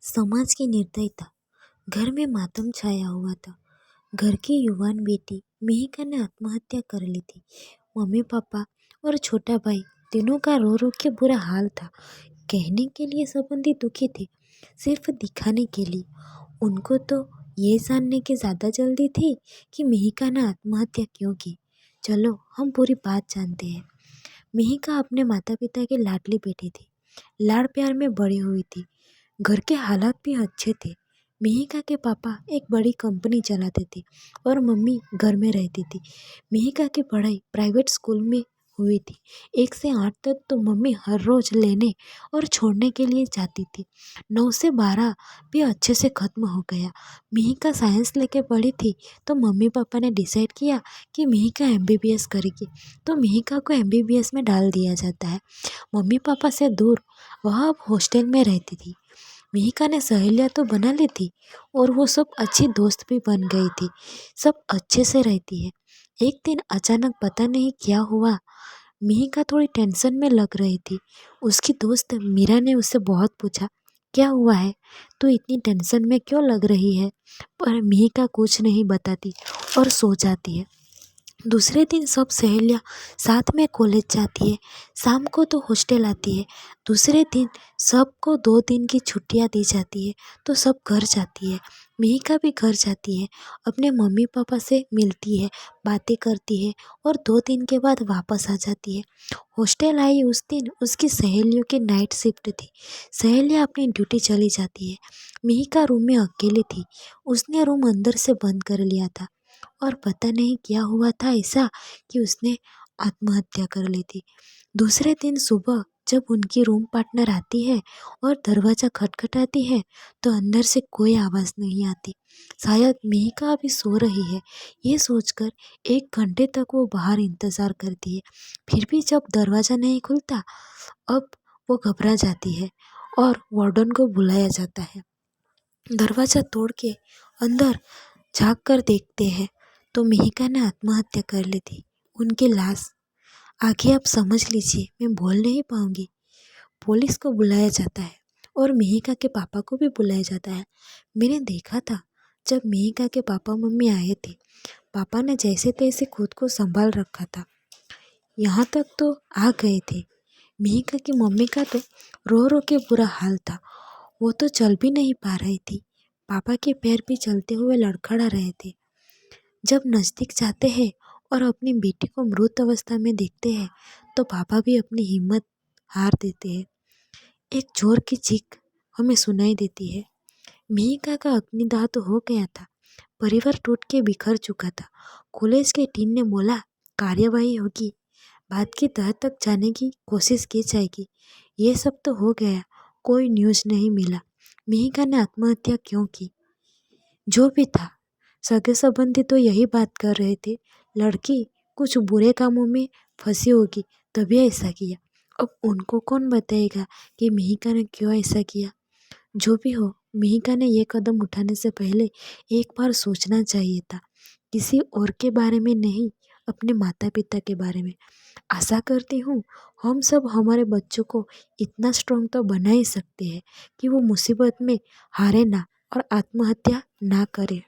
समाज की निर्दयता। घर में मातम छाया हुआ था। घर की युवान बेटी मिहिका ने आत्महत्या कर ली थी। मम्मी पापा और छोटा भाई तीनों का रो रो के बुरा हाल था। कहने के लिए संबंधी दुखी थे, सिर्फ दिखाने के लिए। उनको तो ये जानने की ज़्यादा जल्दी थी कि मिहिका ने आत्महत्या क्यों की। चलो हम पूरी बात जानते हैं। मिहिका अपने माता पिता की लाडली बेटी थी। लाड़ प्यार में बड़ी हुई थी। घर के हालात भी अच्छे थे। मिहिका के पापा एक बड़ी कंपनी चलाते थे और मम्मी घर में रहती थी। मिहिका की पढ़ाई प्राइवेट स्कूल में हुई थी। 1 से 8 तक तो मम्मी हर रोज़ लेने और छोड़ने के लिए जाती थी। 9 से 12 भी अच्छे से ख़त्म हो गया। मिहिका साइंस लेके पढ़ी थी तो मम्मी पापा ने डिसाइड किया कि मिहिका एमबीबीएस करेगी, तो मिहिका को एमबीबीएस में डाल दिया जाता है। मम्मी पापा से दूर वह अब हॉस्टल में रहती थी। मिहिका ने सहेलियाँ तो बना ली थी और वो सब अच्छी दोस्त भी बन गई थी। सब अच्छे से रहती है। एक दिन अचानक पता नहीं क्या हुआ, मिहिका थोड़ी टेंशन में लग रही थी। उसकी दोस्त मीरा ने उससे बहुत पूछा, क्या हुआ है, तू इतनी टेंशन में क्यों लग रही है? पर मिहिका कुछ नहीं बताती और सो जाती है। दूसरे दिन सब सहेलियाँ साथ में कॉलेज जाती है, शाम को तो हॉस्टल आती है। दूसरे दिन सबको 2 दिन की छुट्टियाँ दी जाती है तो सब घर जाती है। मिहिका भी घर जाती है, अपने मम्मी पापा से मिलती है, बातें करती है और 2 दिन के बाद वापस आ जाती है। हॉस्टल आई उस दिन उसकी सहेलियों की नाइट शिफ्ट थी। सहेलियाँ अपनी ड्यूटी चली जाती है। मिहिका रूम में अकेली थी। उसने रूम अंदर से बंद कर लिया था और पता नहीं क्या हुआ था ऐसा कि उसने आत्महत्या कर ली थी। दूसरे दिन सुबह जब उनकी रूम पार्टनर आती है और दरवाज़ा खटखटाती है तो अंदर से कोई आवाज़ नहीं आती। शायद मिहिका अभी सो रही है, ये सोचकर 1 घंटे तक वो बाहर इंतज़ार करती है। फिर भी जब दरवाज़ा नहीं खुलता, अब वो घबरा जाती है और वार्डन को बुलाया जाता है। दरवाज़ा तोड़ के अंदर झाँक कर देखते हैं तो मिहिका ने आत्महत्या कर ली थी। उनकी लाश, आगे आप समझ लीजिए, मैं बोल नहीं पाऊँगी। पुलिस को बुलाया जाता है और मिहिका के पापा को भी बुलाया जाता है। मैंने देखा था जब मिहिका के पापा मम्मी आए थे, पापा ने जैसे तैसे खुद को संभाल रखा था, यहाँ तक तो आ गए थे। मिहिका की मम्मी का तो रो रो के बुरा हाल था। वो तो चल भी नहीं पा रही थी। पापा के पैर भी चलते हुए लड़खड़ा रहे थे। जब नज़दीक जाते हैं और अपनी बेटी को मृत अवस्था में देखते हैं तो पापा भी अपनी हिम्मत हार देते हैं। एक जोर की चीख हमें सुनाई देती है। मिहिका का अग्निदाह तो हो गया था। परिवार टूट के बिखर चुका था। कॉलेज के टीम ने बोला कार्यवाही होगी, बात की तह तक जाने की कोशिश की जाएगी। ये सब तो हो गया, कोई न्यूज़ नहीं मिला। मिहिका ने आत्महत्या क्यों की? जो भी था, सगे संबंधी तो यही बात कर रहे थे, लड़की कुछ बुरे कामों में फंसी होगी तभी ऐसा किया। अब उनको कौन बताएगा कि मिहिका ने क्यों ऐसा किया? जो भी हो, मिहिका ने ये कदम उठाने से पहले एक बार सोचना चाहिए था, किसी और के बारे में नहीं, अपने माता पिता के बारे में। आशा करती हूँ हम सब हमारे बच्चों को इतना स्ट्रांग तो बना ही सकते हैं कि वो मुसीबत में हारे ना और आत्महत्या ना करे।